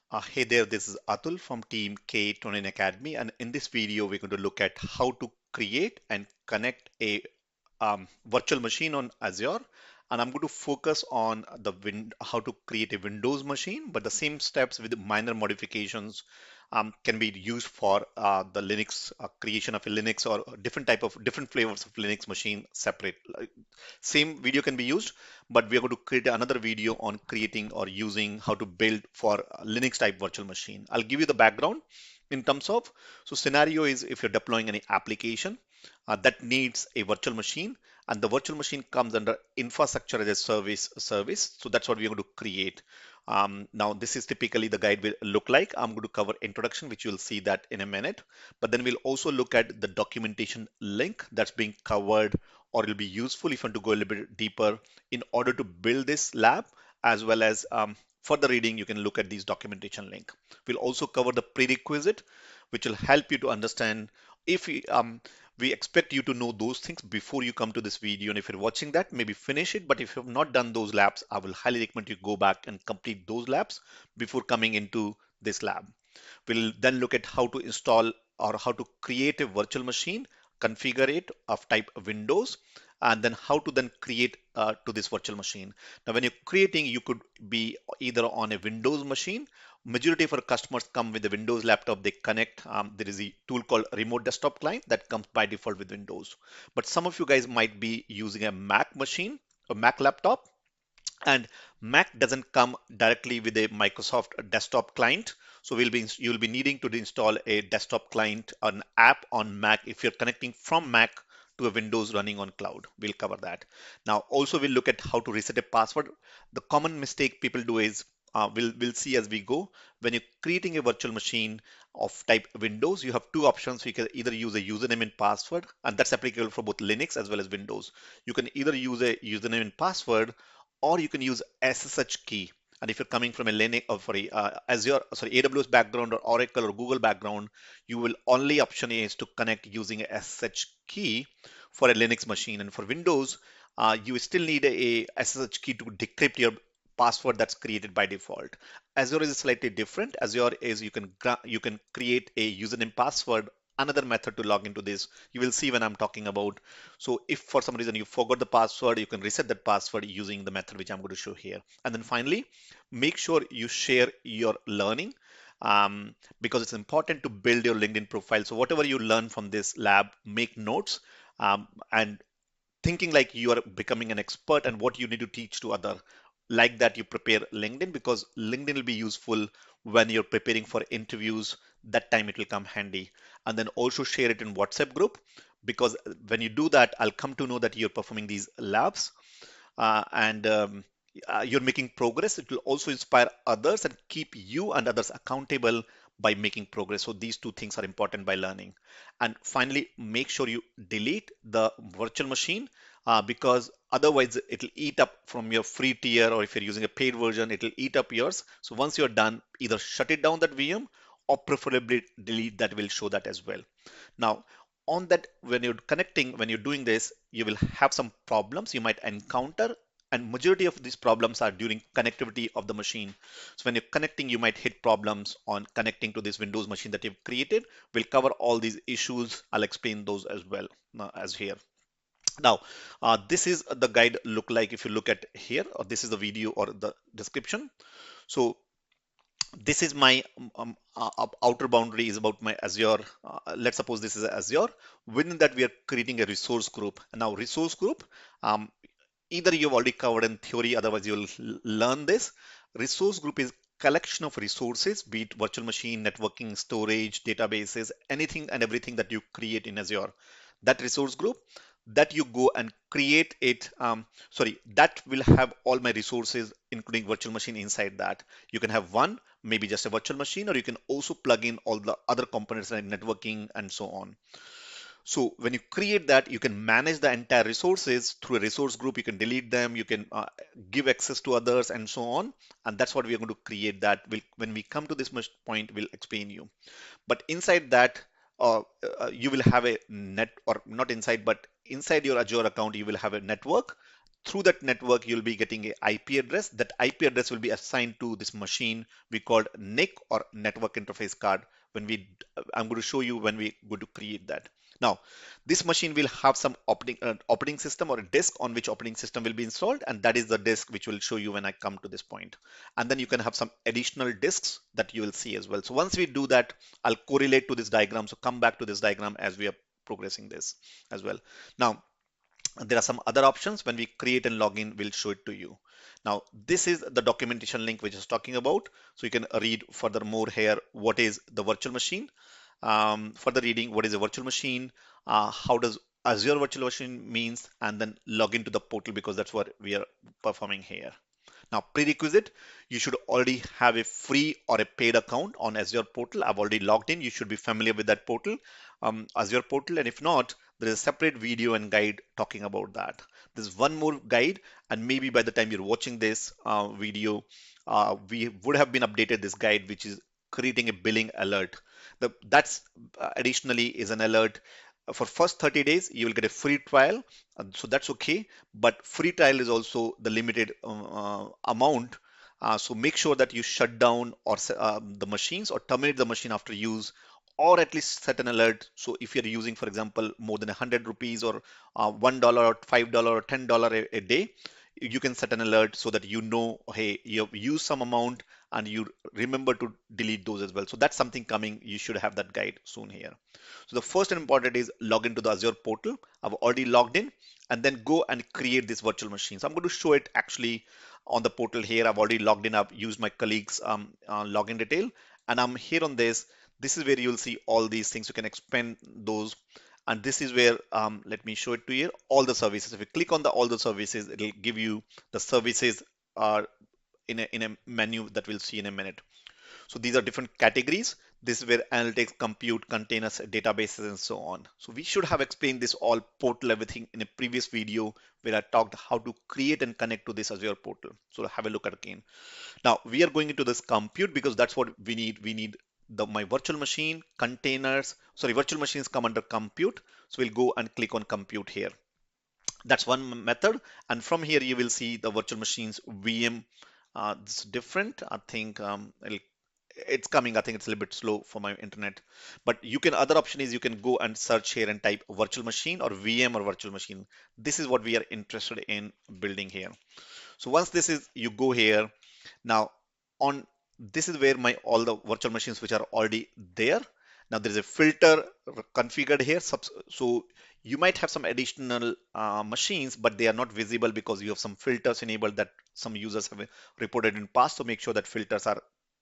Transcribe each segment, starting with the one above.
Hey there, this is Atul from Team K29 Academy, and in this video, we're going to look at how to create and connect a virtual machine on Azure. And I'm going to focus on how to create a Windows machine, but the same steps with minor modifications can be used for the Linux creation of a Linux or different flavors of Linux machine separate. Same video can be used, but we are going to create another video on creating or using how to build for a Linux type virtual machine. I'll give you the background in terms of, so scenario is if you're deploying any application that needs a virtual machine, and the virtual machine comes under infrastructure as a service. So that's what we're going to create. Now this is typically the guide will look like. I'm going to cover introduction, which you'll see that in a minute, but then we'll also look at the documentation link that's being covered, or it'll be useful if you want to go a little bit deeper in order to build this lab, as well as further reading, you can look at these documentation link. We'll also cover the prerequisite, which will help you to understand if we expect you to know those things before you come to this video. And if you're watching that, maybe finish it. But if you have not done those labs, I will highly recommend you go back and complete those labs before coming into this lab. We'll then look at how to install or how to create a virtual machine, configure it of type Windows, and then how to then create to this virtual machine. Now, when you're creating, you could be either on a Windows machine. Majority of our customers come with a Windows laptop. They connect. There is a tool called Remote Desktop Client that comes by default with Windows. But some of you guys might be using a Mac machine, a Mac laptop, and Mac doesn't come directly with a Microsoft desktop client. So you'll be needing to install a desktop client, an app on Mac if you're connecting from Mac to a Windows running on cloud. We'll cover that. Now, also we'll look at how to reset a password. The common mistake people do is we'll see as we go. When you're creating a virtual machine of type Windows, you have two options. You can either use a username and password, and that's applicable for both Linux as well as Windows. You can either use a username and password, or you can use SSH key. And if you're coming from a Linux or AWS background or Oracle or Google background, you will only option is to connect using a SSH key for a Linux machine. And for Windows, you still need a SSH key to decrypt your password that's created by default. Azure is slightly different. Azure is you can create a username password, another method to log into this. You will see when I'm talking about. So if for some reason you forgot the password, you can reset that password using the method which I'm going to show here. And then finally, make sure you share your learning, because it's important to build your LinkedIn profile. So whatever you learn from this lab, make notes, and thinking like you are becoming an expert and what you need to teach to other. Like that, you prepare LinkedIn, because LinkedIn will be useful when you're preparing for interviews. That time it will come handy. And then also share it in WhatsApp group, because when you do that, I'll come to know that you're performing these labs, and you're making progress. It will also inspire others and keep you and others accountable by making progress. So these two things are important by learning. And finally, make sure you delete the virtual machine, because otherwise it'll eat up from your free tier, or if you're using a paid version, it'll eat up yours. So once you're done, either shut it down that VM, or preferably delete that. Will show that as well. Now, on that, when you're doing this, you will have some problems you might encounter, and majority of these problems are during connectivity of the machine. So when you're connecting, you might hit problems on connecting to this Windows machine that you've created. We'll cover all these issues. I'll explain those as well as here. Now, this is the guide look like if you look at here, or this is the video or the description. So this is my outer boundary is about my Azure. Let's suppose this is Azure. Within that, we are creating a resource group. Now, resource group, um, either you've already covered in theory, otherwise you'll learn this. Resource group is collection of resources, be it virtual machine, networking, storage, databases, anything and everything that you create in Azure. That resource group, that you go and create it, that will have all my resources, including virtual machine inside that. You can have one, maybe just a virtual machine, or you can also plug in all the other components like networking and so on. So when you create that, you can manage the entire resources through a resource group. You can delete them, you can give access to others and so on. And that's what we are going to create that. When we come to this point, we'll explain you. But inside that, you will have a net, or not inside, but inside your Azure account, you will have a network through that network, you'll be getting a IP address. That IP address will be assigned to this machine we called NIC or network interface card. I'm going to show you when we go to create that. Now, this machine will have some operating system or a disk on which operating system will be installed, and that is the disk which will show you when I come to this point. And then you can have some additional disks that you will see as well. So once we do that, I'll correlate to this diagram. So come back to this diagram as we are progressing this as well. Now, there are some other options. When we create and log in, we'll show it to you. Now, this is the documentation link which is talking about. So you can read furthermore here, what is the virtual machine? Further reading, what is a virtual machine? How does Azure Virtual Machine means? And then log into the portal because that's what we are performing here. Now, prerequisite, you should already have a free or a paid account on Azure portal. I've already logged in. You should be familiar with that portal, Azure portal. And if not, there is a separate video and guide talking about that. There's one more guide, and maybe by the time you're watching this video, we would have been updated this guide, which is creating a billing alert. That's additionally is an alert for first 30 days you will get a free trial, so that's okay, but free trial is also the limited amount, so make sure that you shut down or the machines or terminate the machine after use, or at least set an alert. So if you're using, for example, more than 100 rupees or $1 or $5 or $10 a day, you can set an alert so that you know, hey, you've used some amount and you remember to delete those as well. So that's something coming. You should have that guide soon here. So the first and important is log into the Azure portal. I've already logged in, and then go and create this virtual machine. So I'm going to show it actually on the portal here. I've already logged in. I've used my colleague's login detail, and I'm here on this. This is where you'll see all these things. You can expand those. And this is where, let me show it to you, all the services. If you click on all the services, it'll give you the services are in a menu that we'll see in a minute. So these are different categories. This is where analytics, compute, containers, databases, and so on. So we should have explained this all portal, everything in a previous video where I talked how to create and connect to this Azure portal. So have a look at it again. Now we are going into this compute because that's what we need. We need my virtual machine, containers, sorry, virtual machines come under compute. So we'll go and click on compute here. That's one method. And from here, you will see the virtual machines VM. It's different. I think it's coming. I think it's a little bit slow for my internet, but you can, other option is you can go and search here and type virtual machine or VM or virtual machine. This is what we are interested in building here. So once this is, you go here. Now on this is where my all the virtual machines which are already there. Now there is a filter configured here. So you might have some additional machines, but they are not visible because you have some filters enabled that some users have reported in past. So make sure that filters are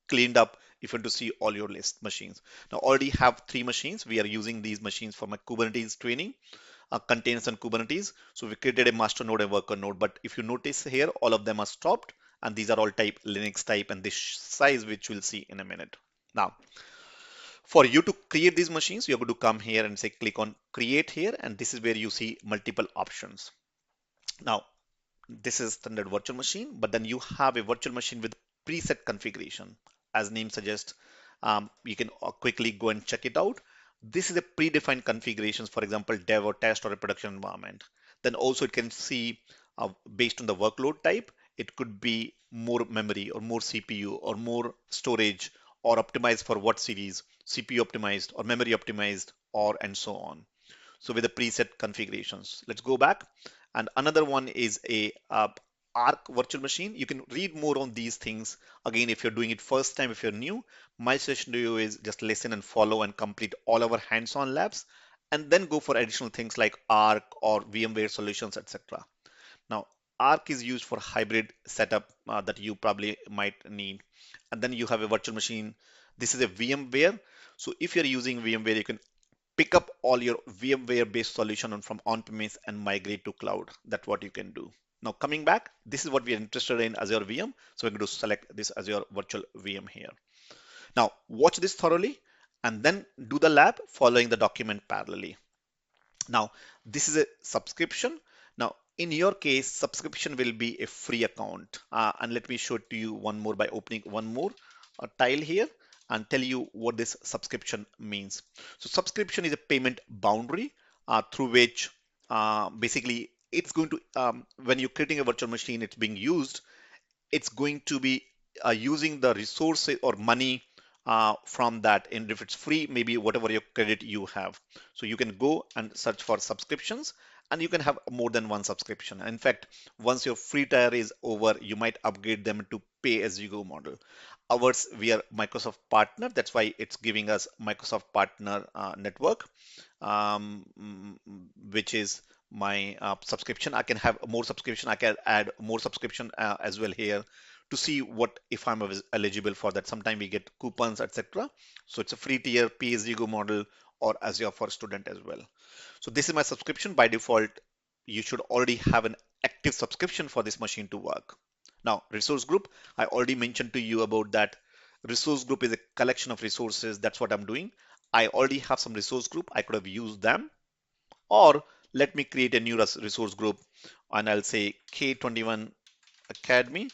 cleaned up if you want to see all your list machines. Now already have 3 machines. We are using these machines for my Kubernetes training, containers and Kubernetes. So we created a master node and worker node, but if you notice here, all of them are stopped, and these are all type Linux type and this size, which we'll see in a minute. Now, for you to create these machines, you're going to come here and say click on create here, and this is where you see multiple options. Now, this is standard virtual machine, but then you have a virtual machine with preset configuration. As name suggests, you can quickly go and check it out. This is a predefined configurations, for example, dev or test or a production environment. Then also it can see based on the workload type, it could be more memory or more CPU or more storage or optimized for what series, CPU optimized or memory optimized or and so on. So with the preset configurations, let's go back. And another one is a Arc virtual machine. You can read more on these things. Again, if you're doing it first time, if you're new, my suggestion to you is just listen and follow and complete all our hands-on labs, and then go for additional things like Arc or VMware solutions, etc. Now, Arc is used for hybrid setup that you probably might need. And then you have a virtual machine. This is a VMware. So if you're using VMware, you can pick up all your VMware based solution from on-premise and migrate to cloud. That's what you can do. Now coming back, this is what we are interested in, Azure VM. So we're going to select this Azure Virtual VM here. Now watch this thoroughly and then do the lab following the document parallelly. Now this is a subscription. Now in your case, subscription will be a free account. And let me show it to you one more by opening one more tile here and tell you what this subscription means. So subscription is a payment boundary through which basically it's going to, when you're creating a virtual machine, it's being used, it's going to be using the resources or money from that. And if it's free, maybe whatever your credit you have. So you can go and search for subscriptions, and you can have more than one subscription. In fact, once your free tier is over, you might upgrade them to pay as you go model. Ours, we are Microsoft partner. That's why it's giving us Microsoft partner network, which is my subscription. I can have more subscription. I can add more subscription as well here to see what if I'm eligible for that. Sometimes we get coupons, etc. So it's a free tier, pay as you go model, or Azure for student as well. So this is my subscription. By default, you should already have an active subscription for this machine to work. Now, resource group, I already mentioned to you about that. Resource group is a collection of resources. That's what I'm doing. I already have some resource group. I could have used them, or let me create a new resource group, and I'll say K21 Academy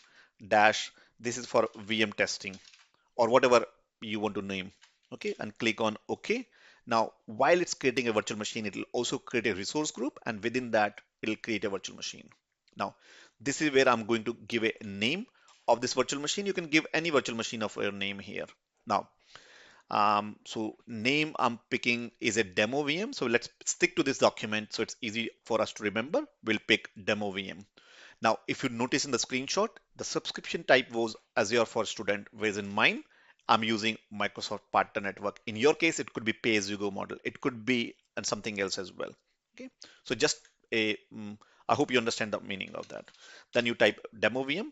dash, this is for VM testing or whatever you want to name. Okay, and click on OK. Now, while it's creating a virtual machine, it will also create a resource group, and within that, it'll create a virtual machine. Now, this is where I'm going to give a name of this virtual machine. You can give any virtual machine of your name here. Now, so name I'm picking is a demo VM. So let's stick to this document so it's easy for us to remember. We'll pick demo VM. Now, if you notice in the screenshot, the subscription type was Azure for Student, whereas in mine, I'm using Microsoft Partner Network. In your case, it could be pay-as-you-go model. It could be and something else as well. Okay, so just I hope you understand the meaning of that. Then you type demo VM.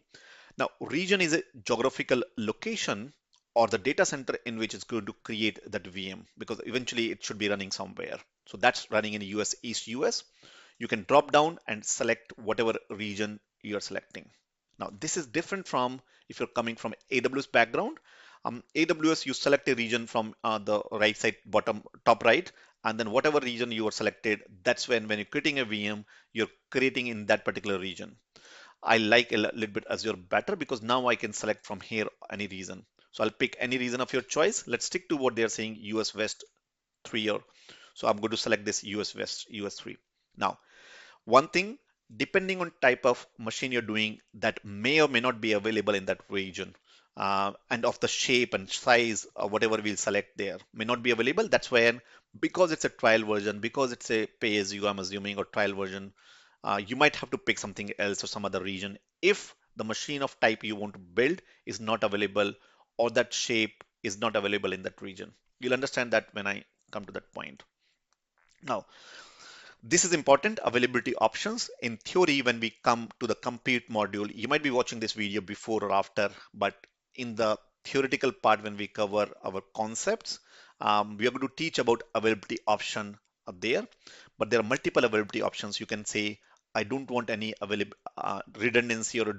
Now, region is a geographical location or the data center in which it's going to create that VM, because eventually it should be running somewhere. So that's running in US, East US. You can drop down and select whatever region you're selecting. Now, this is different from if you're coming from AWS background. AWS, you select a region from the right side, bottom, top right, and then whatever region you are selected, that's when you're creating a VM, you're creating in that particular region. I like a little bit Azure better because now I can select from here any region. So I'll pick any region of your choice. Let's stick to what they're saying, US West 3 or so I'm going to select this US West, US 3. Now, one thing, depending on type of machine you're doing, that may or may not be available in that region. And of the shape and size, whatever we'll select there may not be available. That's when, because it's a trial version, because it's a pay as you, I'm assuming, or trial version, you might have to pick something else or some other region if the machine of type you want to build is not available or that shape is not available in that region. You'll understand that when I come to that point. Now, this is important, availability options. In theory, when we come to the compute module, you might be watching this video before or after, but in the theoretical part, when we cover our concepts, we are going to teach about availability option there, but there are multiple availability options. You can say, I don't want any redundancy, or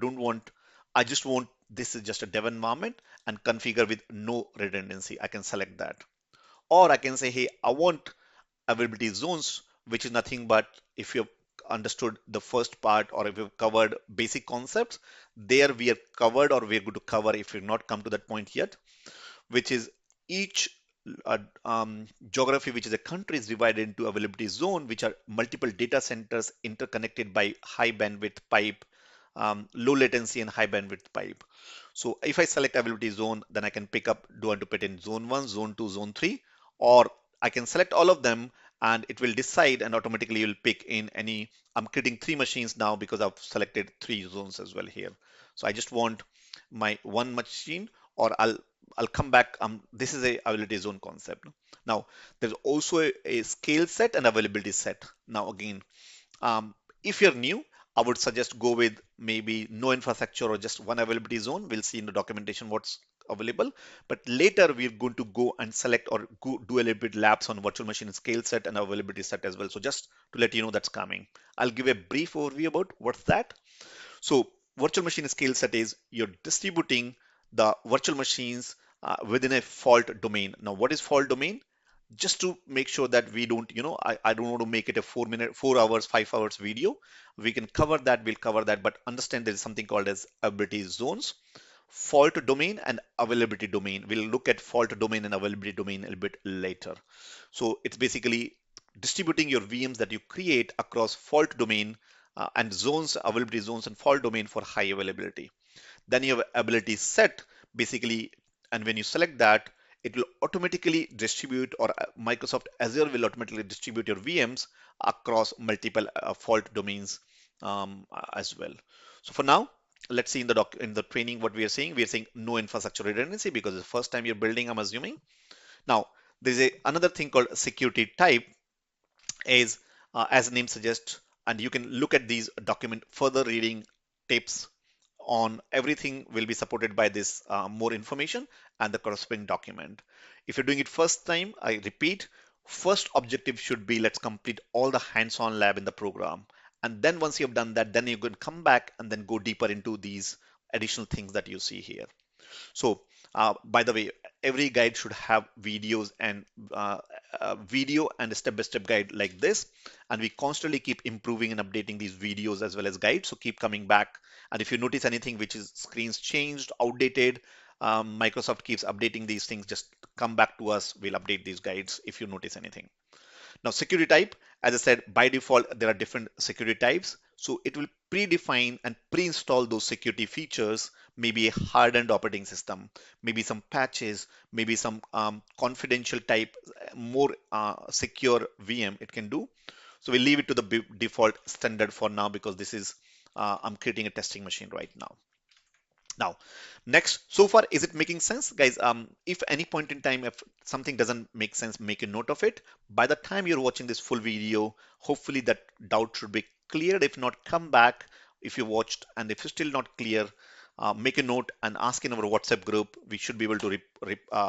I just want, this is just a dev environment and configure with no redundancy. I can select that. Or I can say, hey, I want availability zones, which is nothing but, if you've understood the first part or if you've covered basic concepts, there we are covered, or we're going to cover if you've not come to that point yet, which is each geography, which is a country, is divided into availability zone, which are multiple data centers interconnected by high bandwidth pipe, low latency and high bandwidth pipe. So if I select availability zone, then I can pick up, do I want to put in zone 1, zone 2, zone 3, or I can select all of them and it will decide and automatically will pick in any. I'm creating 3 machines now because I've selected 3 zones as well here. So I just want my one machine, or I'll come back. This is a availability zone concept. Now, there's also a scale set and availability set. Now, again, if you're new, I would suggest go with maybe no infrastructure or just one availability zone. We'll see in the documentation what's available. But later we're going to go and select or do a little bit labs on virtual machine scale set and availability set as well. So just to let you know that's coming. I'll give a brief overview about what's that. So virtual machine scale set is you're distributing the virtual machines within a fault domain. Now, what is fault domain? Just to make sure that we don't, I don't want to make it a 4 hours, 5 hours video. We can cover that, we'll cover that, but understand there is something called as availability zones, fault domain and availability domain. We'll look at fault domain and availability domain a little bit later. So it's basically distributing your VMs that you create across fault domain and zones, availability zones and fault domain for high availability. Then you have ability set basically, and when you select that, it will automatically distribute, or Microsoft Azure will automatically distribute your VMs across multiple fault domains as well. So for now, let's see in the training what we are saying. We are saying no infrastructure redundancy because it's the first time you're building, I'm assuming. Now, there's another thing called security type is, as the name suggests, and you can look at these document further reading tips on everything will be supported by this more information and the corresponding document. If you're doing it first time, I repeat, first objective should be let's complete all the hands-on lab in the program. And then once you've done that, then you can come back and then go deeper into these additional things that you see here. So, by the way, every guide should have videos and video and a step-by-step guide like this. And we constantly keep improving and updating these videos as well as guides. So keep coming back. And if you notice anything which is screens changed, outdated, Microsoft keeps updating these things. Just come back to us. We'll update these guides if you notice anything. Now, security type, as I said, by default, there are different security types. So it will predefine and pre-install those security features, maybe a hardened operating system, maybe some patches, maybe some confidential type, more secure VM it can do. So we leave it to the default standard for now because this is, I'm creating a testing machine right now. Now, next, so far, is it making sense? Guys, if any point in time, if something doesn't make sense, make a note of it. By the time you're watching this full video, hopefully that doubt should be cleared. If not, come back if you watched, and if it's still not clear, make a note and ask in our WhatsApp group. We should be able to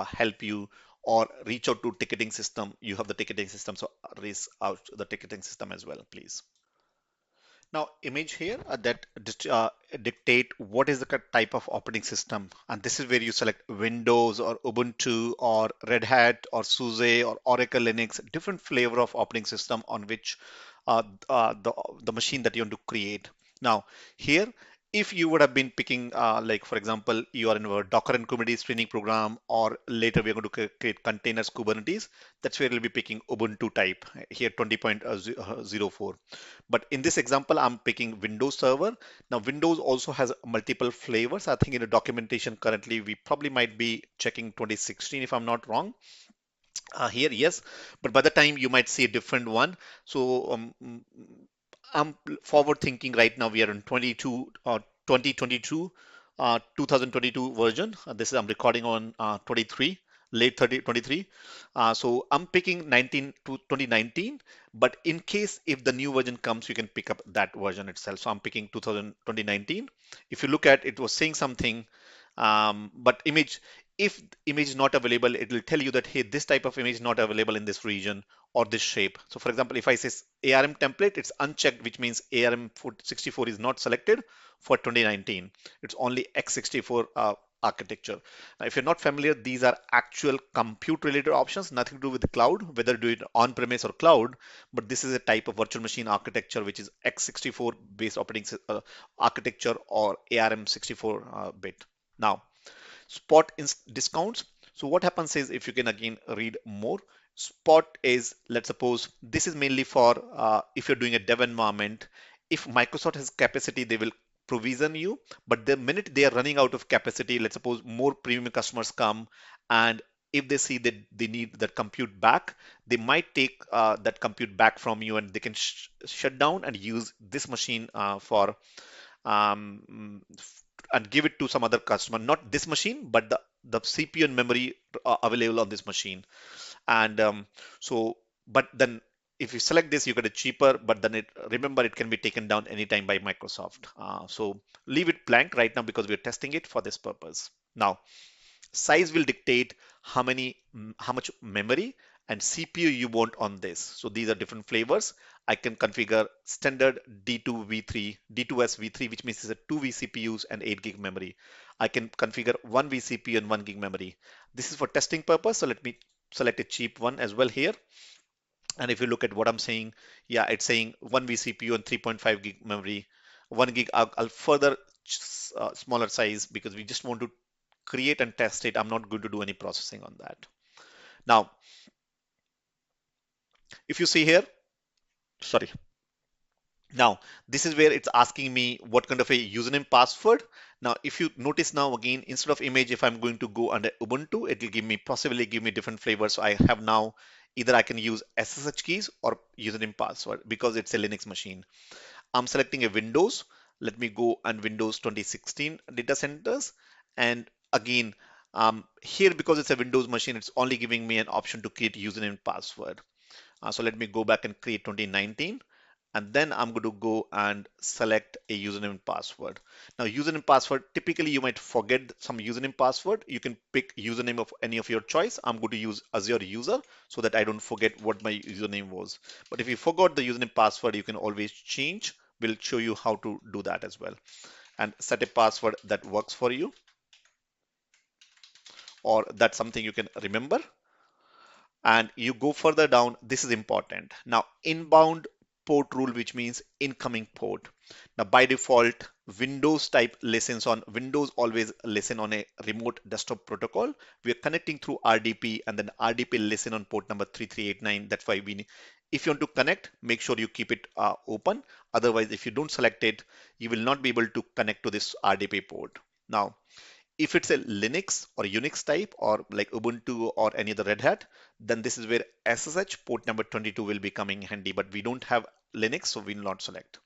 help you, or reach out to ticketing system. You have the ticketing system, so raise out the ticketing system as well, please. Now, image here that dictate what is the type of operating system. And this is where you select Windows or Ubuntu or Red Hat or SUSE or Oracle Linux, different flavor of operating system on which the machine that you want to create. Now, here, if you would have been picking, like for example, you are in a Docker and Kubernetes training program, or later we're going to create containers Kubernetes, that's where you'll be picking Ubuntu type here 20.04. But in this example, I'm picking Windows Server. Now, Windows also has multiple flavors. I think in the documentation currently, we probably might be checking 2016 if I'm not wrong. Here, yes, but by the time you might see a different one. So I'm forward thinking right now. We are in 2022, 2022 version. This is I'm recording on 23, late 23. So I'm picking 19 to 2019. But in case if the new version comes, you can pick up that version itself. So I'm picking 2019. If you look at it, was saying something, but if image is not available, it will tell you that, hey, this type of image is not available in this region or this shape. So for example, if I say ARM template, it's unchecked, which means ARM 64 is not selected for 2019. It's only x64 architecture. Now, if you're not familiar, these are actual compute related options, nothing to do with the cloud, whether do it on premise or cloud, but this is a type of virtual machine architecture, which is x64 based operating architecture or ARM 64 bit. Now, spot discounts. So what happens is, if you can again read more, spot is, let's suppose this is mainly for if you're doing a dev environment. If Microsoft has capacity, they will provision you, but the minute they are running out of capacity, let's suppose more premium customers come, and if they see that they need that compute back, they might take that compute back from you, and they can shut down and use this machine for um, and give it to some other customer, not this machine, but the CPU and memory available on this machine. And but then if you select this, you get it cheaper, but then remember, it can be taken down anytime by Microsoft. So leave it blank right now because we're testing it for this purpose. Now, size will dictate how much memory and CPU you want on this. So these are different flavors. I can configure standard D2V3, D2S V3, which means it's a 2 vCPUs and 8 gig memory. I can configure 1 vCPU and 1 gig memory. This is for testing purpose. So let me select a cheap one as well here. And if you look at what I'm saying, yeah, it's saying 1 vCPU and 3.5 gig memory, 1 gig. I'll further smaller size because we just want to create and test it. I'm not going to do any processing on that. Now, if you see here, sorry, Now, this is where it's asking me what kind of a username password. Now, if you notice now again, instead of image, if I'm going to go under Ubuntu, it will give me possibly give me different flavors. So I have now either I can use SSH keys or username password because it's a Linux machine. I'm selecting a Windows. Let me go and Windows 2016 data centers. And again, here because it's a Windows machine, it's only giving me an option to create username and password. So let me go back and create 2019 and then I'm going to go and select a username and password. Now username password, typically you might forget some username password. You can pick username of any of your choice. I'm going to use Azure user so that I don't forget what my username was. But if you forgot the username password, you can always change. We'll show you how to do that as well. And set a password that works for you or that's something you can remember. And you go further down, this is important. Now, inbound port rule, which means incoming port. Now, by default, Windows type listens on Windows always listen on a remote desktop protocol. We are connecting through RDP and then RDP listen on port number 3389. That's why we need, if you want to connect, make sure you keep it open. Otherwise, if you don't select it, you will not be able to connect to this RDP port. Now, if it's a Linux or Unix type or like Ubuntu or any other Red Hat, then this is where SSH port number 22 will be coming handy, but we don't have Linux, so we'll not select.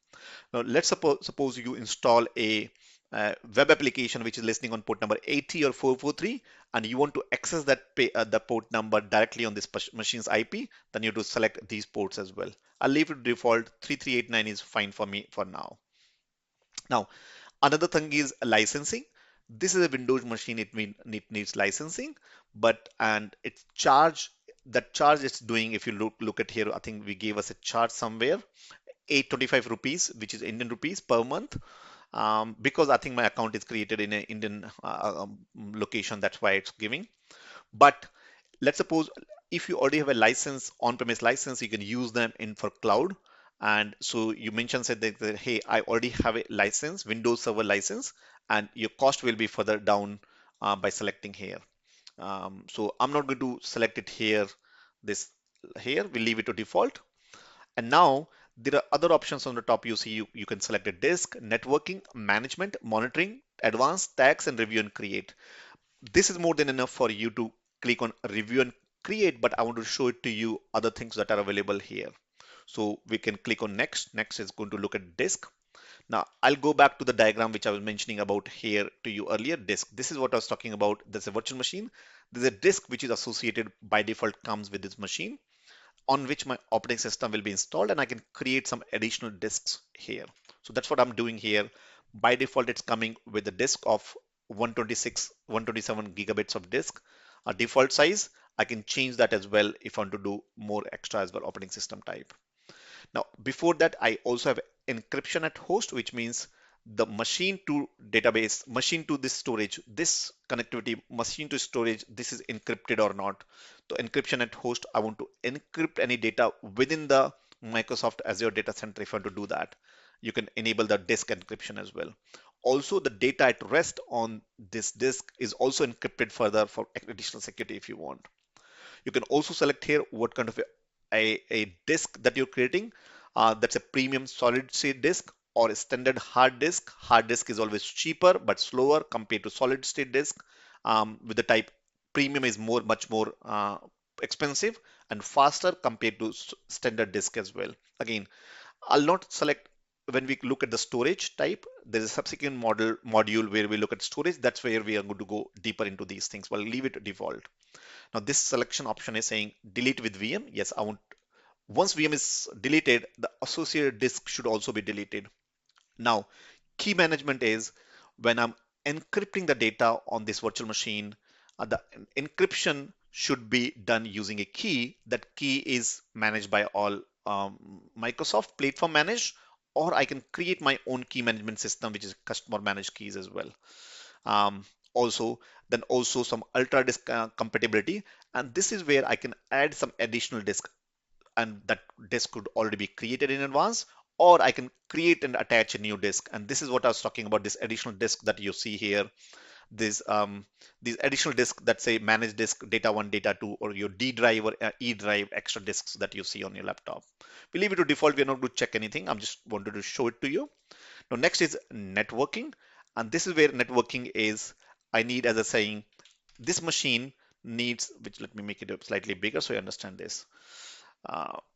Now let's suppose you install a web application which is listening on port number 80 or 443 and you want to access the port number directly on this machine's IP, then you have to select these ports as well. I'll leave it default. 3389 is fine for me for now. Now, another thing is licensing. This is a Windows machine. It needs licensing, but and it's charge. That charge it's doing. If you look at here, I think we gave us a charge somewhere. 825 rupees, which is Indian rupees per month. Because I think my account is created in an Indian location, that's why it's giving. But let's suppose if you already have a license, on-premise license, you can use them in for cloud. And so you mentioned said that, hey, I already have a license, Windows Server license, and your cost will be further down by selecting here. So I'm not going to select it here. This here we'll leave it to default. And now there are other options on the top. You see you can select a disk, networking, management, monitoring, advanced, tags, and review and create. This is more than enough for you to click on review and create, but I want to show it to you other things that are available here. So we can click on next. Next is going to look at disk. Now I'll go back to the diagram which I was mentioning about here to you earlier. Disk. This is what I was talking about. There's a virtual machine. There's a disk which is associated by default comes with this machine on which my operating system will be installed and I can create some additional disks here. So that's what I'm doing here. By default, it's coming with a disk of 126, 127 gigabytes of disk. A default size, I can change that as well if I want to do more extra as well operating system type. Now, before that, I also have encryption at host, which means the machine to database, machine to this storage, this connectivity, machine to storage, this is encrypted or not. So encryption at host, I want to encrypt any data within the Microsoft Azure data center. If I want to do that, you can enable the disk encryption as well. Also, the data at rest on this disk is also encrypted further for additional security if you want. You can also select here what kind of a disk that you're creating. That's a premium solid state disk or a standard hard disk. Hard disk is always cheaper but slower compared to solid state disk. With the type premium is much more expensive and faster compared to standard disk as well. Again, I'll not select when we look at the storage type. There is a subsequent module where we look at storage. That's where we are going to go deeper into these things. Well, leave it default. Now this selection option is saying delete with VM. Yes, I want once VM is deleted, the associated disk should also be deleted. Now, key management is when I'm encrypting the data on this virtual machine, the encryption should be done using a key. That key is managed by all Microsoft platform managed, or I can create my own key management system, which is customer managed keys as well. Um, also, then also some ultra disk compatibility, and this is where I can add some additional disk and that disk could already be created in advance, or I can create and attach a new disk. And this is what I was talking about, this additional disk that you see here. these additional disks that say manage disk data 1, data 2, or your D drive or E drive extra disks that you see on your laptop. We leave it to default. We're not going to check anything. I'm just wanted to show it to you. Now, next is networking. And this is where networking is. I need, as a saying, this machine needs, which let me make it slightly bigger so you understand this.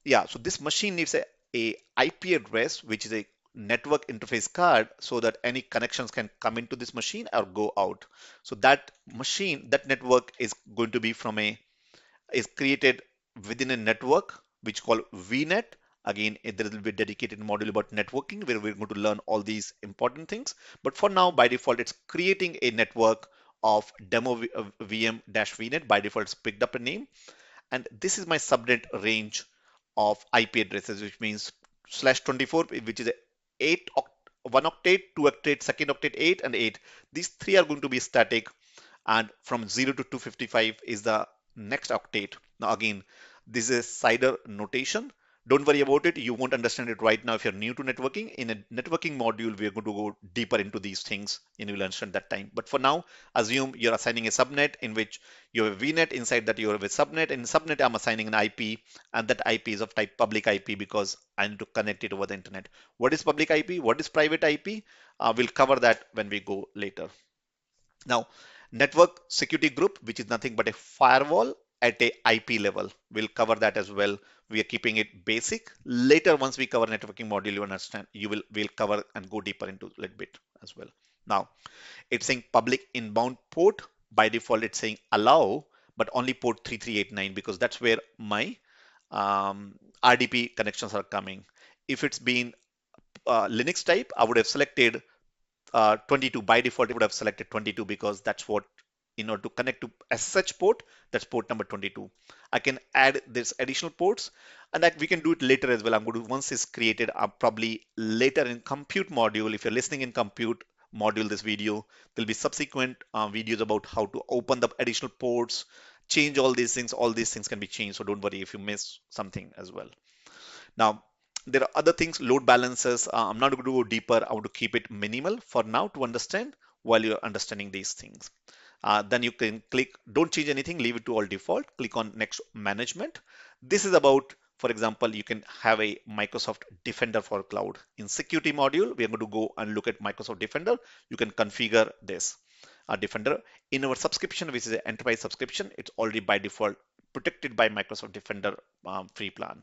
Yeah, so this machine needs a IP address, which is a network interface card, so that any connections can come into this machine or go out. So that machine, that network is going to be is created within a network which called VNet. Again, there will be a dedicated module about networking where we're going to learn all these important things. But for now, by default, it's creating a network of demo VM-VNet. By default, it's picked up a name. And this is my subnet range of IP addresses, which means /24, which is a 1 octet, 2 octet, second octet 8 and 8. These three are going to be static, and from 0 to 255 is the next octet. Now again, this is CIDR notation. Don't worry about it. You won't understand it right now if you're new to networking. In a networking module, we're going to go deeper into these things and you'll understand that time. But for now, assume you're assigning a subnet in which you have a VNet. Inside that, you have a subnet. In subnet, I'm assigning an IP, and that IP is of type public IP because I need to connect it over the internet. What is public IP? What is private IP? We'll cover that when we go later. Now, network security group, which is nothing but a firewall at a IP level. We'll cover that as well. We are keeping it basic. Later, once we cover networking module, you understand, we'll cover and go deeper into a little bit as well. Now, it's saying public inbound port. By default, it's saying allow, but only port 3389 because that's where my RDP connections are coming. If it's been Linux type, I would have selected 22. By default, it would have selected 22 because that's what, in order to connect to SSH port, that's port number 22. I can add this additional ports, and that we can do it later as well. I'm going to, once it's created, probably later in compute module. If you're listening in compute module, this video, there'll be subsequent videos about how to open the additional ports, change all these things. All these things can be changed. So don't worry if you miss something as well. Now, there are other things, load balancers. I'm not going to go deeper. I want to keep it minimal for now to understand while you're understanding these things. Then you can click, don't change anything, leave it to all default. Click on next management. This is about, for example, you can have a Microsoft Defender for cloud. In security module, we are going to go and look at Microsoft Defender. You can configure this Defender. In our subscription, which is an enterprise subscription, it's already by default protected by Microsoft Defender free plan.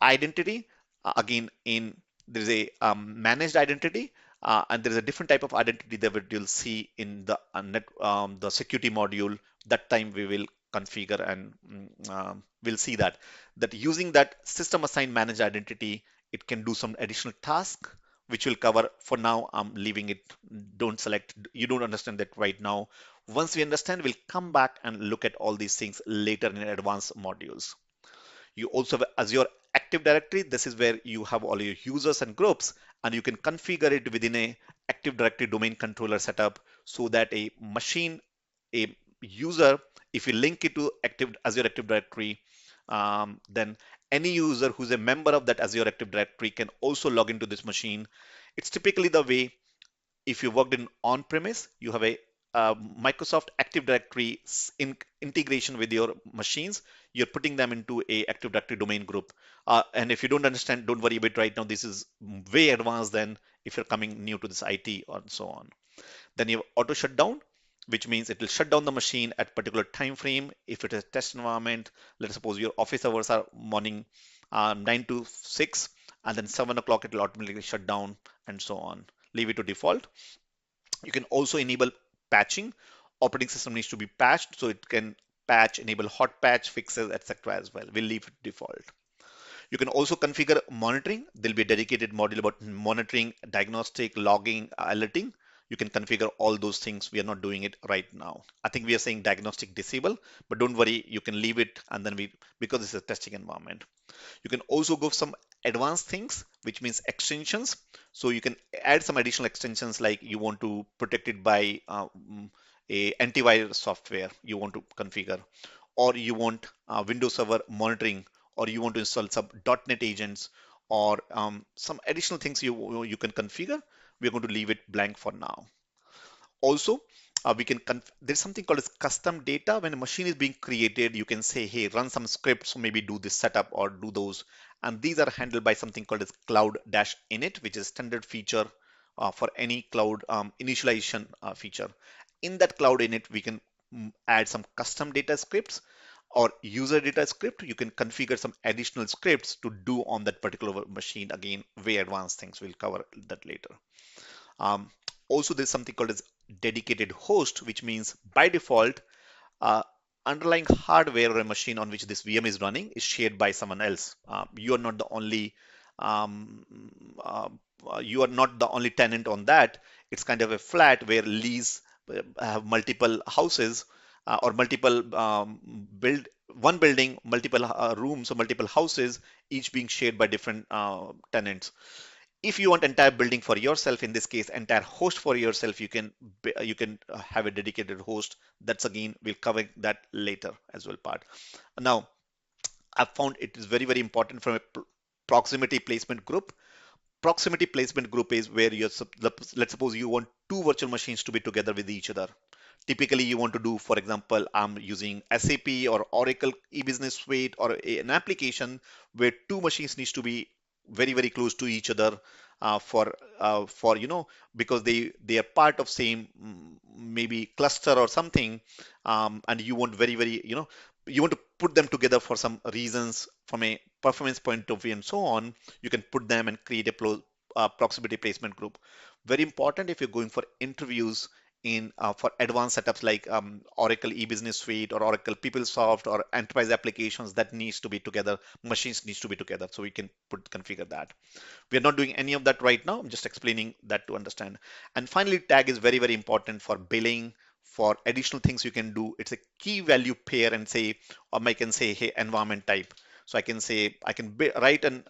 Identity, again, in there is a managed identity, and there is a different type of identity that you'll see in the the security module. That time we will configure and we'll see that using that system assigned managed identity, it can do some additional task which we'll cover. For now, I'm leaving it. Don't select, you don't understand that right now. Once we understand, we'll come back and look at all these things later in advanced modules. You also have Azure Active Directory. This is where you have all your users and groups, and you can configure it within a Active Directory domain controller setup so that a machine, a user, if you link it to Azure Active Directory, then any user who's a member of that Azure Active Directory can also log into this machine. It's typically the way, if you worked in on-premise, you have a Microsoft Active Directory integration with your machines. You're putting them into a Active Directory domain group. And if you don't understand, don't worry about it right now. This is way advanced than if you're coming new to this IT and so on. Then you have auto shutdown, which means it will shut down the machine at particular time frame. If it is a test environment, let's suppose your office hours are morning 9 to 6, and then 7 o'clock it will automatically shut down and so on. Leave it to default. You can also enable patching. Operating system needs to be patched, so it can patch, enable hot patch fixes, etc. as well. We'll leave it default. You can also configure monitoring. There'll be a dedicated module about monitoring, diagnostic, logging, alerting. You can configure all those things. We are not doing it right now. I think we are saying diagnostic disable, but don't worry, you can leave it, and then because this is a testing environment. You can also go some advanced things, which means extensions. So you can add some additional extensions, like you want to protect it by a antivirus software you want to configure, or you want Windows Server monitoring, or you want to install some .NET agents, or some additional things you can configure. We're going to leave it blank for now. Also, we can there's something called as custom data. When a machine is being created, you can say, hey, run some scripts, maybe do this setup or do those. And these are handled by something called as cloud-init, which is standard feature for any cloud initialization feature. In that cloud init, we can add some custom data scripts or user data script. You can configure some additional scripts to do on that particular machine. Again, very advanced things. We'll cover that later. Um, Also, there's something called as dedicated host, which means by default, uh, underlying hardware or a machine on which this VM is running is shared by someone else. You are not the only um, uh, you are not the only tenant on that. It's kind of a flat where lease have multiple houses or multiple build one building, multiple rooms or multiple houses, each being shared by different tenants. If you want entire building for yourself, in this case entire host for yourself, you can have a dedicated host. That's again, we'll cover that later as well part. Now, I've found it is very important from a proximity placement group. Proximity placement group is where let's suppose you want two virtual machines to be together with each other. Typically, you want to do, for example, I'm using SAP or Oracle e-business suite or an application where two machines needs to be very close to each other for because they are part of same maybe cluster or something, and you want very you want to put them together for some reasons from a performance point of view and so on. You can put them and create a proximity placement group. Very important if you're going for interviews in for advanced setups like Oracle e-business suite or Oracle PeopleSoft or enterprise applications that needs to be together, machines needs to be together. So we can configure that. We are not doing any of that right now. I'm just explaining that to understand. And finally, tag is very important for billing, for additional things you can do. It's a key value pair and say, or I can say, hey, environment type. So I can say, I can write and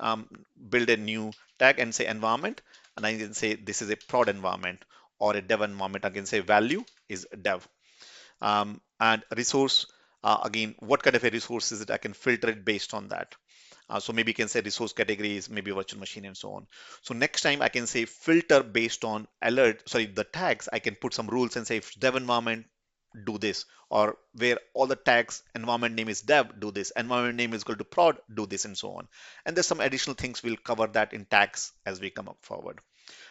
build a new tag and say environment, and I can say this is a prod environment or a dev environment. I can say value is dev. And resource, again, what kind of a resource is it? I can filter it based on that. So maybe you can say resource categories, maybe virtual machine and so on. So next time I can say filter based on the tags. I can put some rules and say if dev environment, do this, or where all the tags environment name is dev, do this, environment name is equal to prod, do this, and so on. And there's some additional things. We'll cover that in tags as we come up forward.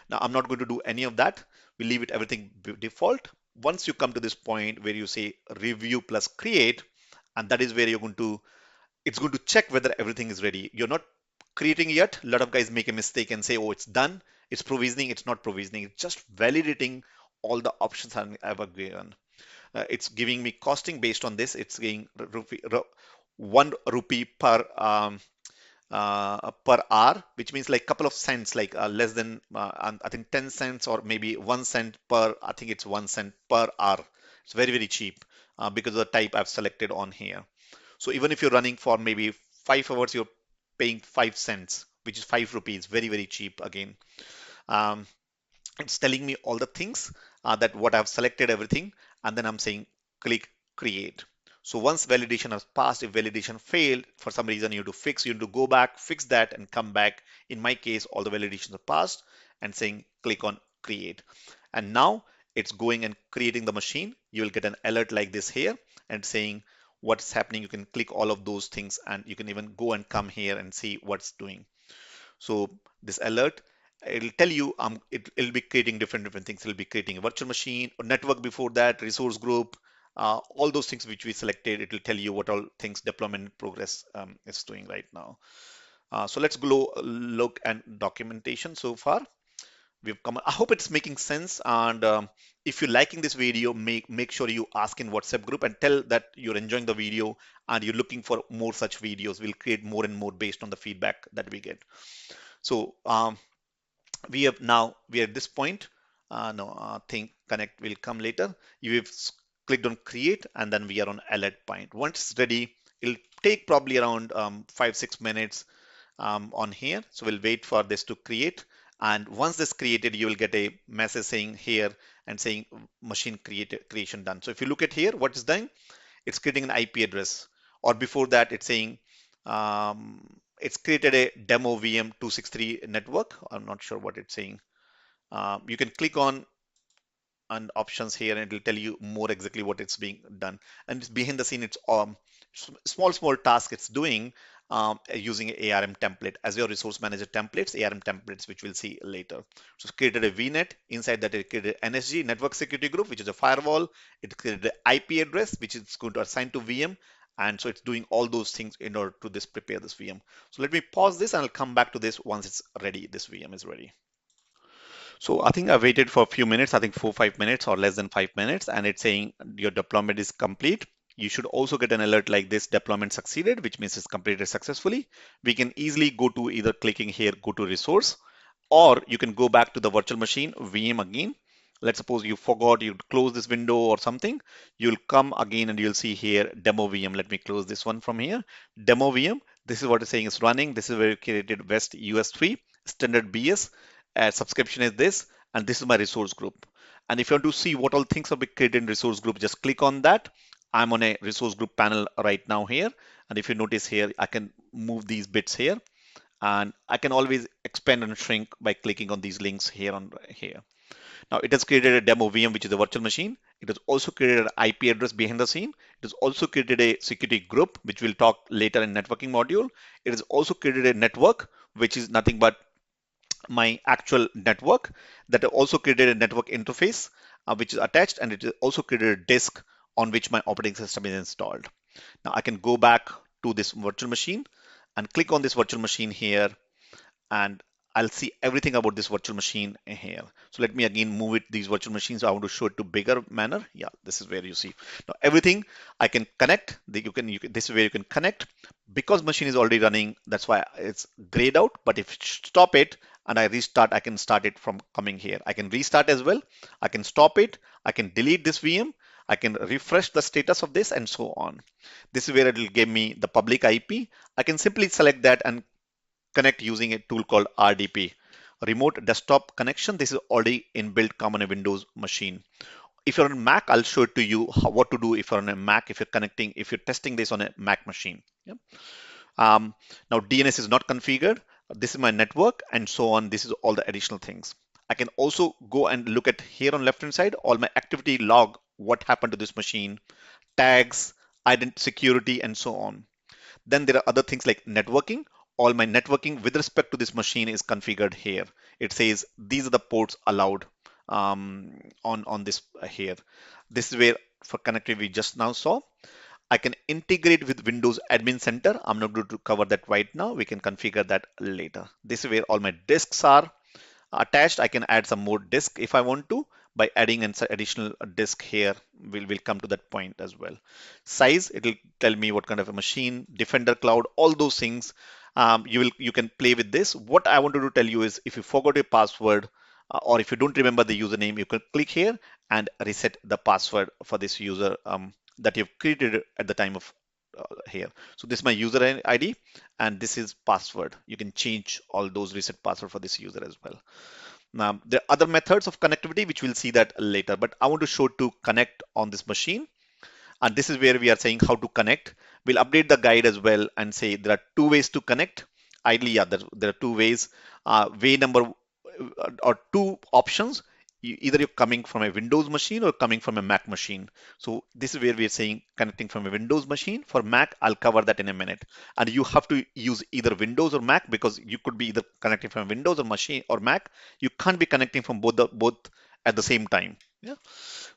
Now, I'm not going to do any of that. We leave it everything default. Once you come to this point where you say review plus create, and that is where it's going to check whether everything is ready. You're not creating yet. A lot of guys make a mistake and say, oh, it's done. It's provisioning. It's not provisioning. It's just validating all the options I've given. It's giving me costing based on this. It's giving 1 rupee per hour, which means like couple of cents, like less than I think 10 cents or maybe 1 cent per. I think it's 1 cent per hour. It's very cheap because of the type I've selected on here. So even if you're running for maybe 5 hours, you're paying 5 cents, which is 5 rupees. Very cheap again. Um, it's telling me all the things that what I've selected everything, and then I'm saying click create. So once validation has passed, if validation failed for some reason, you need to go back, fix that, and come back. In my case, all the validations are passed, and saying click on create. And now it's going and creating the machine. You will get an alert like this here and saying what's happening. You can click all of those things, and you can even go and come here and see what's doing. So this alert, it'll tell you it'll be creating different things. It'll be creating a virtual machine or network before that, resource group, all those things which we selected. It will tell you what all things deployment progress is doing right now. So let's go look at documentation so far. We've come. I hope it's making sense. And if you're liking this video, make sure you ask in WhatsApp group and tell that you're enjoying the video and you're looking for more such videos. We'll create more and more based on the feedback that we get. So we are at this point. No, I think connect will come later. You've clicked on create and then we are on alert point. Once it's ready, it'll take probably around 5-6 minutes on here. So we'll wait for this to create. And once this created, you will get a message saying here and saying machine creation done. So if you look at here, what is done? It's creating an IP address, or before that, it's saying it's created a demo VM 263 network. I'm not sure what it's saying. You can click on and options here, and it will tell you more exactly what it's being done. And it's behind the scene, it's small task it's doing using ARM template, Azure Resource Manager templates, ARM templates, which we'll see later. So it's created a VNet. Inside that, it created NSG, Network Security Group, which is a firewall. It created an IP address, which is going to assign to VM. And so it's doing all those things in order to prepare this VM. So let me pause this and I'll come back to this once it's ready. This VM is ready. So I think I waited for a few minutes, I think 4-5 minutes or less than 5 minutes, and it's saying your deployment is complete. You should also get an alert like this: deployment succeeded, which means it's completed successfully. We can easily go to either clicking here, go to resource, or you can go back to the virtual machine VM again. Let's suppose you forgot, you close this window or something. You'll come again and you'll see here demo VM. Let me close this one from here. Demo VM. This is what it's saying is running. This is where you created West US3 standard BS. Subscription is this, and this is my resource group. And if you want to see what all things are being created in resource group, just click on that. I'm on a resource group panel right now here. And if you notice here, I can move these bits here, and I can always expand and shrink by clicking on these links here on here. Now it has created a demo VM, which is a virtual machine. It has also created an IP address behind the scene. It has also created a security group, which we'll talk later in networking module. It has also created a network, which is nothing but my actual network. That also created a network interface, which is attached, and it also created a disk on which my operating system is installed. Now I can go back to this virtual machine and click on this virtual machine here, and I'll see everything about this virtual machine here. So let me again move it, these virtual machines. I want to show it to bigger manner. Yeah, this is where you see now everything I can connect. This is where you can connect. Because machine is already running, that's why it's grayed out. But if you stop it and I restart, I can start it from coming here. I can restart as well. I can stop it. I can delete this VM. I can refresh the status of this and so on. This is where it will give me the public IP. I can simply select that and connect using a tool called RDP, remote desktop connection. This is already inbuilt come on a Windows machine. If you're on Mac, I'll show it to you what to do if you're on a Mac, if you're testing this on a Mac machine. Yeah. Now DNS is not configured. This is my network and so on. This is all the additional things. I can also go and look at here on left hand side, all my activity log, what happened to this machine, tags, identity security, and so on. Then there are other things like networking. All my networking with respect to this machine is configured here. It says these are the ports allowed on this here. This is where for connectivity we just now saw. I can integrate with Windows Admin Center. I'm not going to cover that right now. We can configure that later. This is where all my disks are attached. I can add some more disk if I want to by adding an additional disk here. We'll come to that point as well. Size, it will tell me what kind of a machine, Defender Cloud, all those things. You can play with this. What I wanted to tell you is if you forgot your password or if you don't remember the username, you can click here and reset the password for this user that you've created at the time of here. So this is my user ID and this is password. You can change all those reset password for this user as well. Now, there are other methods of connectivity, which we'll see that later, but I want to show to connect on this machine. And this is where we are saying how to connect. We'll update the guide as well and say there are two ways to connect. Ideally, yeah, there are two ways. Way number or two options. Either you're coming from a Windows machine or coming from a Mac machine. So this is where we are saying connecting from a Windows machine. For Mac, I'll cover that in a minute. And you have to use either Windows or Mac because you could be either connecting from Windows or machine or Mac. You can't be connecting from both at the same time. Yeah.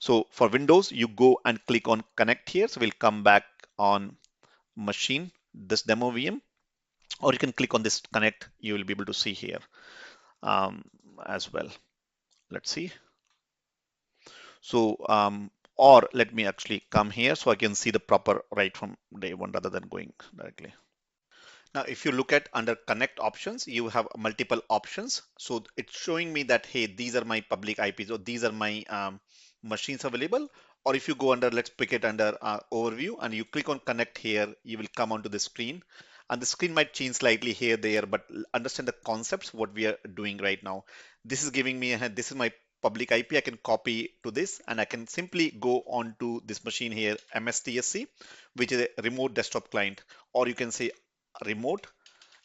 So for Windows, you go and click on connect here. So we'll come back on machine, this demo VM, or you can click on this connect. You will be able to see here as well. Let's see. So, or let me actually come here so I can see the proper right from day one rather than going directly. Now, if you look at under connect options, you have multiple options. So it's showing me that, hey, these are my public IPs or these are my machines available. Or if you go under, let's pick it under overview and you click on connect here, you will come onto the screen. And the screen might change slightly here, there, but understand the concepts, what we are doing right now. This is giving me, this is my public IP. I can copy to this and I can simply go on to this machine here, MSTSC, which is a remote desktop client, or you can say remote,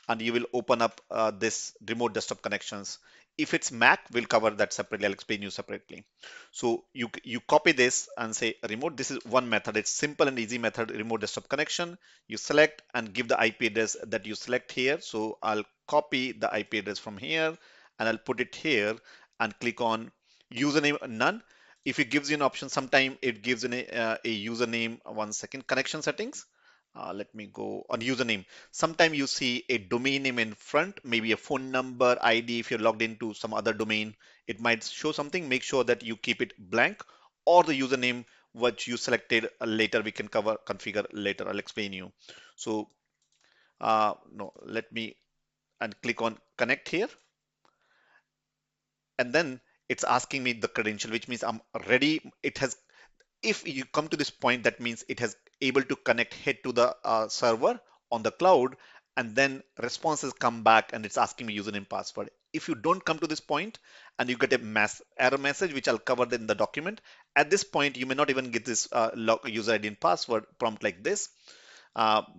and you will open up this remote desktop connections. If it's Mac, we'll cover that separately. I'll explain you separately. So you copy this and say remote. This is one method. It's simple and easy method, remote desktop connection. You select and give the IP address that you select here. So I'll copy the IP address from here and I'll put it here and click on username none. If it gives you an option, sometime it gives a username. One second, connection settings. Let me go on username. Sometime you see a domain name in front, maybe a phone number, ID. If you're logged into some other domain, it might show something. Make sure that you keep it blank, or the username which you selected later we can configure later. I'll explain you. So no, let me and click on connect here, and then it's asking me the credential, which means I'm ready. It has, if you come to this point, that means it has able to connect head to the server on the cloud, and then responses come back and it's asking me username password. If you don't come to this point and you get a error message, which I'll cover in the document, at this point you may not even get this user ID and password prompt like this,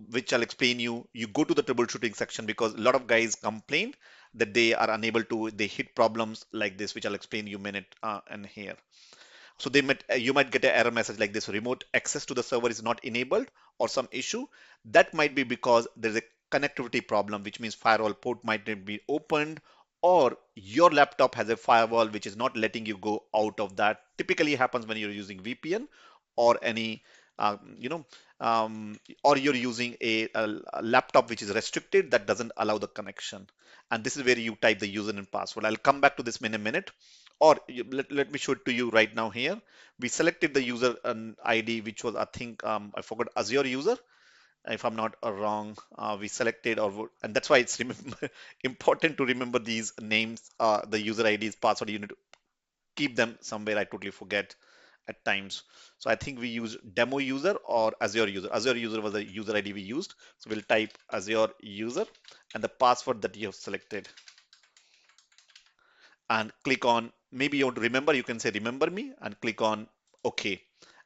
which I'll explain you. You go to the troubleshooting section, because a lot of guys complain that they are unable to, they hit problems like this, which I'll explain you minute and here. So you might get an error message like this: remote access to the server is not enabled, or some issue. That might be because there's a connectivity problem, which means firewall port might not be opened, or your laptop has a firewall which is not letting you go out of that. Typically happens when you're using VPN or any you know or you're using a laptop which is restricted, that doesn't allow the connection. And this is where you type the username and password. I'll come back to this in a minute. Or let me show it to you right now here. We selected the user ID, which was, I think, I forgot, Azure user. If I'm not wrong, we selected, and that's why it's important to remember these names, the user IDs, password. You need to keep them somewhere. I totally forget at times. So I think we use demo user or Azure user. Azure user was the user ID we used. So we'll type Azure user and the password that you have selected, and click on, maybe you want to remember, you can say remember me and click on OK.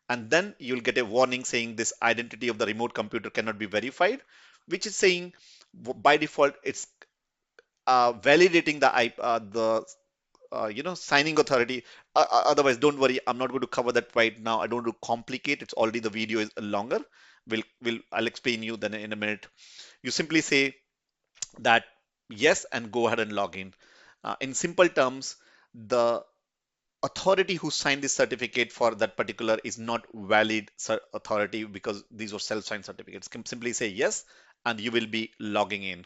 And then you'll get a warning saying this identity of the remote computer cannot be verified, which is saying by default it's validating the signing authority. Otherwise, don't worry, I'm not going to cover that right now. I don't want to complicate. It's already, the video is longer. I'll explain you then in a minute. You simply say that yes and go ahead and log in. In simple terms, the authority who signed this certificate for that particular is not valid authority, because these were self-signed certificates. Simply say yes and you will be logging in.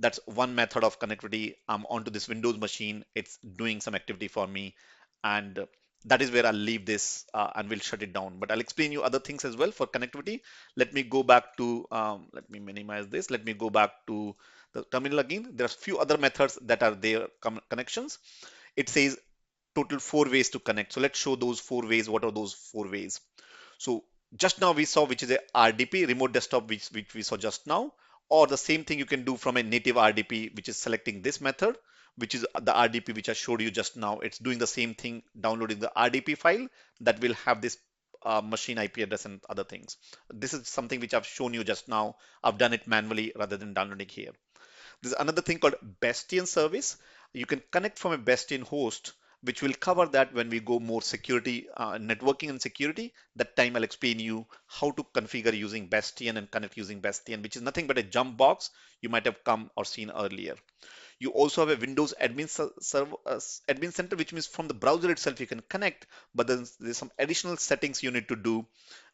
That's one method of connectivity. I'm onto this Windows machine. It's doing some activity for me, and that is where I'll leave this and we'll shut it down. But I'll explain you other things as well for connectivity. Let me go back to, let me minimize this. Let me go back to the terminal again. There's a few other methods that are there, connections. It says total 4 ways to connect. So let's show those 4 ways. What are those 4 ways? So just now we saw, which is a RDP, remote desktop, which we saw just now, or the same thing you can do from a native RDP, which is selecting this method, which is the RDP which I showed you just now. It's doing the same thing, downloading the RDP file that will have this machine IP address and other things. This is something which I've shown you just now. I've done it manually rather than downloading here. There's another thing called Bastion service. You can connect from a Bastion host, which will cover that when we go more security, networking and security. That time I'll explain you how to configure using Bastion and connect using Bastion, which is nothing but a jump box you might have come or seen earlier. You also have a Windows admin center, which means from the browser itself you can connect, but then there's some additional settings you need to do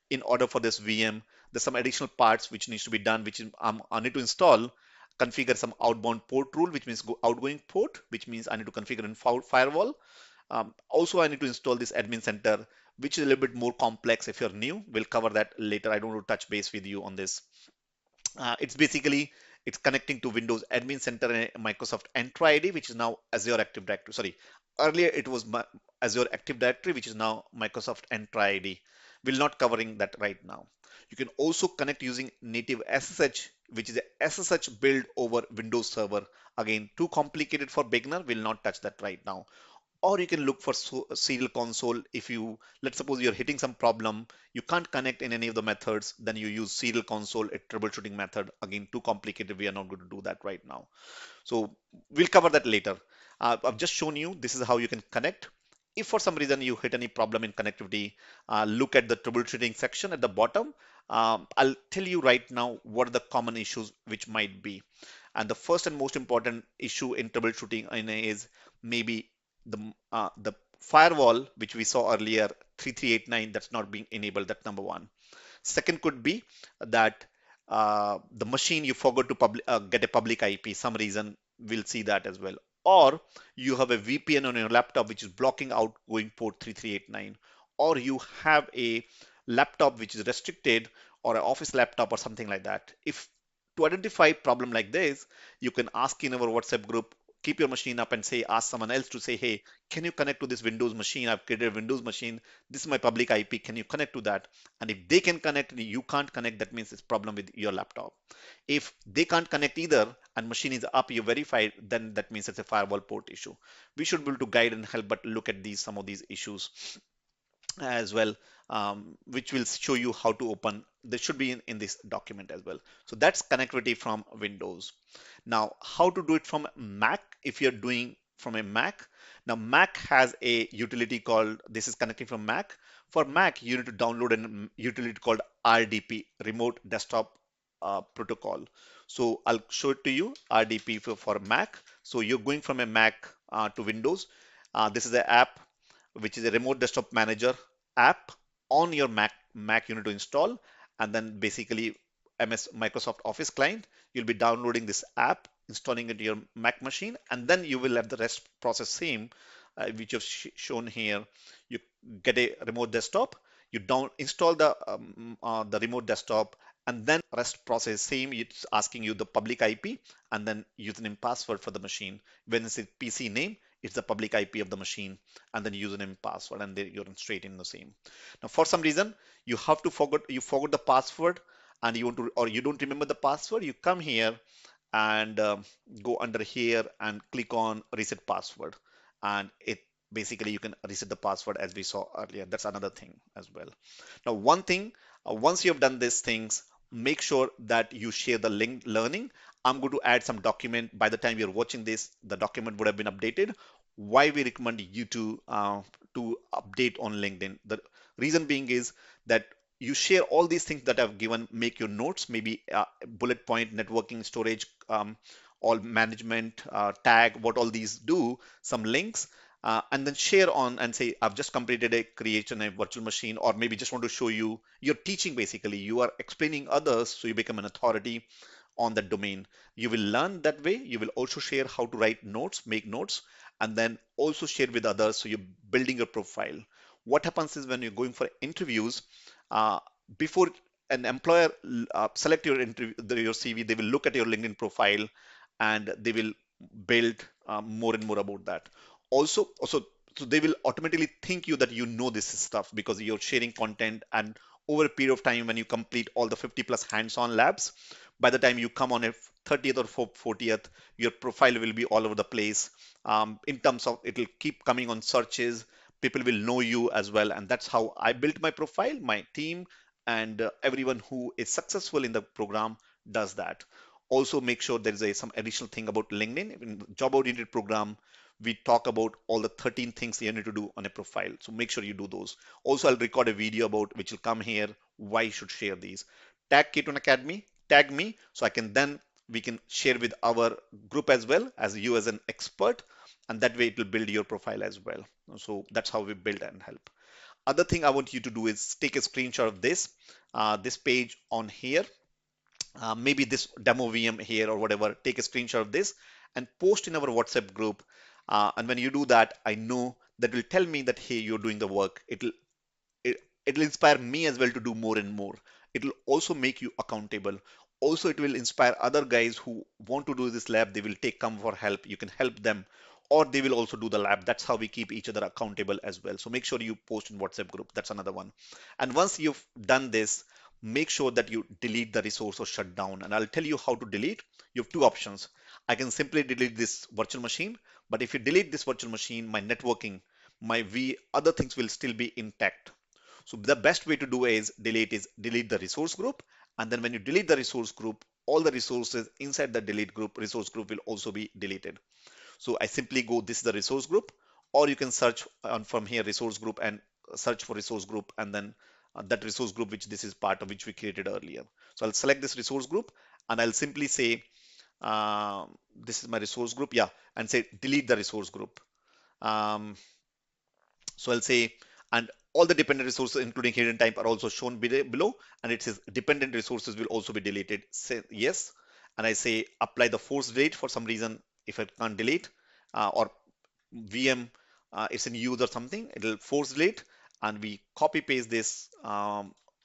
in order for this VM. There's some additional parts which needs to be done, which is I need to install, configure some outbound port rule, which means outgoing port, which means I need to configure in firewall. Also, I need to install this admin center, which is a little bit more complex. If you're new, we'll cover that later. I don't want to touch base with you on this. It's basically, it's connecting to Windows Admin Center and Microsoft Entra ID, which is now Azure Active Directory. Sorry, earlier it was Azure Active Directory, which is now Microsoft Entra ID. We're not covering that right now. You can also connect using native SSH, which is a SSH build over Windows Server. Again, too complicated for beginner. We'll not touch that right now. Or you can look for serial console. If you, let's suppose you're hitting some problem, you can't connect in any of the methods, then you use serial console, a troubleshooting method. Again, too complicated. We are not going to do that right now. So we'll cover that later. I've just shown you this is how you can connect. If for some reason you hit any problem in connectivity, look at the troubleshooting section at the bottom. I'll tell you right now what are the common issues which might be. And the first and most important issue in troubleshooting is maybe the firewall, which we saw earlier, 3389, that's not being enabled. That's number one. Second could be that the machine you forgot to get a public IP. Some reason we'll see that as well. Or you have a VPN on your laptop which is blocking outgoing port 3389. Or you have a laptop which is restricted, or an office laptop or something like that. If to identify problem like this, you can ask in our WhatsApp group, keep your machine up and say, ask someone else to say, hey, can you connect to this Windows machine? I've created a Windows machine. This is my public IP. Can you connect to that? And if they can connect and you can't connect, that means it's problem with your laptop. If they can't connect either and machine is up, you verified, then that means it's a firewall port issue. We should be able to guide and help, but look at some of these issues as well, which will show you how to open. This should be in this document as well. So that's connectivity from Windows. Now, how to do it from Mac if you're doing from a Mac? Now, Mac has a utility called, this is connecting from Mac. For Mac, you need to download a utility called RDP, Remote Desktop Protocol. So I'll show it to you, RDP for Mac. So you're going from a Mac to Windows. This is an app which is a remote desktop manager app on your Mac you need to install, and then basically Microsoft Office client, you'll be downloading this app, installing it to your Mac machine, and then you will have the rest process same, which I've shown here. You get a remote desktop, you install the remote desktop, and then rest process same. It's asking you the public IP and then username password for the machine. When it's a PC name, it's the public IP of the machine, and then username and password, and you're straight in the same. Now, for some reason, you forgot the password, and you want to, or you don't remember the password. You come here and go under here and click on reset password, and it basically you can reset the password as we saw earlier. That's another thing as well. Now, one thing, once you have done these things, make sure that you share the link learning. I'm going to add some document. By the time you're watching this, the document would have been updated. Why we recommend you to update on LinkedIn? The reason being is that you share all these things that I've given, make your notes, maybe bullet point, networking, storage, all management, tag, what all these do, some links, and then share on and say, I've just completed a creation a virtual machine, or maybe just want to show you, you're teaching basically, you are explaining others, so you become an authority on that domain. You will learn that way. You will also share how to write notes, make notes, and then also share with others. So you're building your profile. What happens is when you're going for interviews, uh, before an employer select your your CV, they will look at your LinkedIn profile and they will build more and more about that. Also, so they will automatically think you that you know this stuff because you're sharing content, and over a period of time, when you complete all the 50 plus hands-on labs, by the time you come on a 30th or 40th, your profile will be all over the place. In terms of, it will keep coming on searches. People will know you as well, and that's how I built my profile. My team and everyone who is successful in the program does that. Also, make sure there is some additional thing about LinkedIn. In the job-oriented program, we talk about all the 13 things you need to do on a profile. So make sure you do those. Also, I'll record a video about which will come here, why you should share these. Tag K-Tone Academy, tag me, so I can then we can share with our group as well as you as an expert, and that way it will build your profile as well. So that's how we build and help. Other thing I want you to do is take a screenshot of this page on here, maybe this demo VM here or whatever. Take a screenshot of this and post in our WhatsApp group. And when you do that, I know that will tell me that, hey, you're doing the work. It'll inspire me as well to do more and more. It'll also make you accountable. Also, it will inspire other guys who want to do this lab. They will come for help. You can help them, or they will also do the lab. That's how we keep each other accountable as well. So make sure you post in WhatsApp group. That's another one. And once you've done this, make sure that you delete the resource or shut down. And I'll tell you how to delete. You have two options. I can simply delete this virtual machine, but if you delete this virtual machine, my networking, other things will still be intact. So the best way to do is delete the resource group. And then when you delete the resource group, all the resources inside the delete group, resource group will also be deleted. So I simply go, this is the resource group, or you can search on from here resource group and search for resource group, and then that resource group which this is part of, which we created earlier. So I'll select this resource group and I'll simply say this is my resource group, yeah, and say delete the resource group. Um, so I'll say, and all the dependent resources, including hidden type, are also shown below, and it says dependent resources will also be deleted. Say yes, and I say apply the force delete for some reason. If I can't delete, or VM, it's in use or something, it'll force delete, and we copy paste this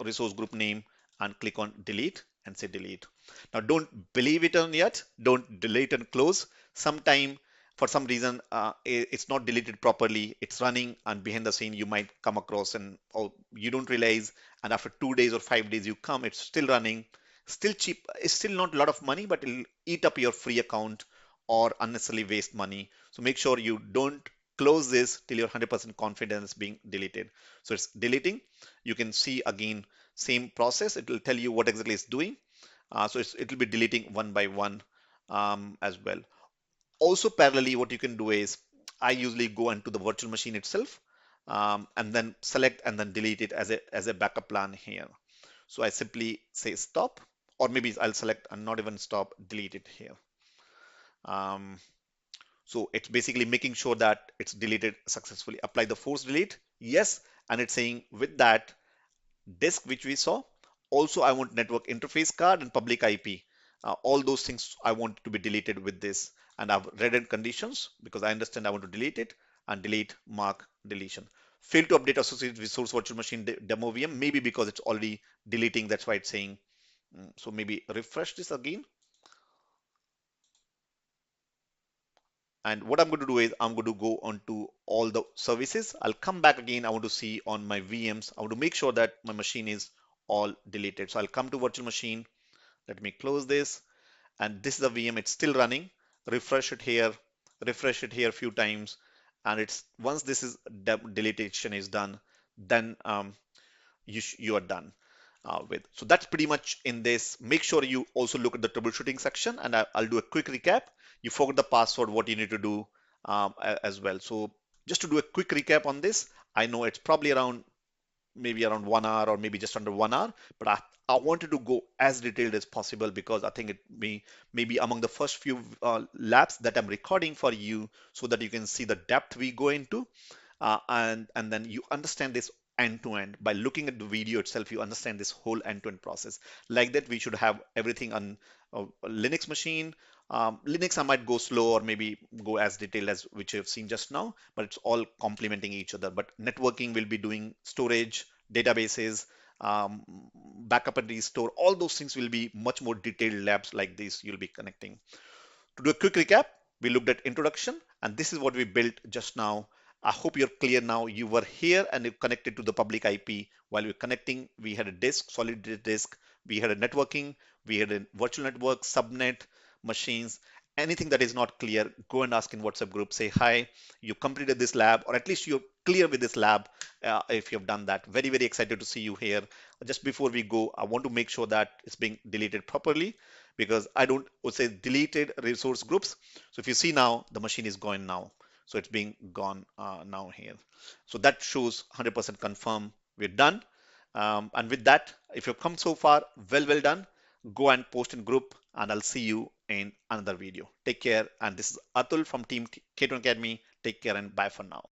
resource group name and click on delete and say delete. Now don't believe it on yet, don't delete and close. Sometime for some reason it's not deleted properly, it's running, and behind the scene you might come across and or you don't realize, and after 2 days or 5 days you come, it's still running, still cheap, it's still not a lot of money, but it'll eat up your free account or unnecessarily waste money. So make sure you don't close this till you're 100% confident it's being deleted. So it's deleting. You can see again, same process. It will tell you what exactly it's doing. So it will be deleting one by one as well. Also, parallelly, what you can do is I usually go into the virtual machine itself and then select and then delete it as a backup plan here. So I simply say stop, or maybe I'll select and not even stop, delete it here. Um, so it's basically making sure that it's deleted successfully. Apply the force delete, yes, and it's saying with that disk which we saw, also I want network interface card and public IP. All those things I want to be deleted with this, and I've read in conditions because I understand I want to delete it, and delete mark deletion. Fail to update associated resource virtual machine demo VM, maybe because it's already deleting, that's why it's saying. So maybe refresh this again. And what I'm going to do is I'm going to go on to all the services. I'll come back again. I want to see on my VMs. I want to make sure that my machine is all deleted. So I'll come to virtual machine. Let me close this. And this is the VM. It's still running. Refresh it here a few times. And it's once this is deletion is done, then you are done with. So that's pretty much in this. Make sure you also look at the troubleshooting section, and I'll do a quick recap. You forgot the password, what you need to do as well. So just to do a quick recap on this, I know it's probably around maybe around 1 hour or maybe just under 1 hour, but I wanted to go as detailed as possible because I think it may be among the first few labs that I'm recording for you so that you can see the depth we go into and then you understand this end to end. By looking at the video itself, you understand this whole end to end process. Like that, we should have everything on a Linux machine. Linux, I might go slow or maybe go as detailed as which you've seen just now, but it's all complementing each other. But networking will be doing storage, databases, backup and restore. All those things will be much more detailed labs like this you'll be connecting. To do a quick recap, we looked at introduction, and this is what we built just now. I hope you're clear now. You were here and you connected to the public IP. While we are connecting, we had a disk, solid disk, we had a networking, we had a virtual network, subnet, machines. Anything that is not clear, go and ask in WhatsApp group. Say hi, you completed this lab, or at least you're clear with this lab if you've done that. Very, very excited to see you here. Just before we go, I want to make sure that it's being deleted properly because I don't would say deleted resource groups. So if you see now, the machine is gone now. So it's being gone now here. So that shows 100% confirm we're done. And with that, if you've come so far, well done. Go and post in group and I'll see you in another video. Take care. And this is Atul from Team K2 Academy. Take care and bye for now.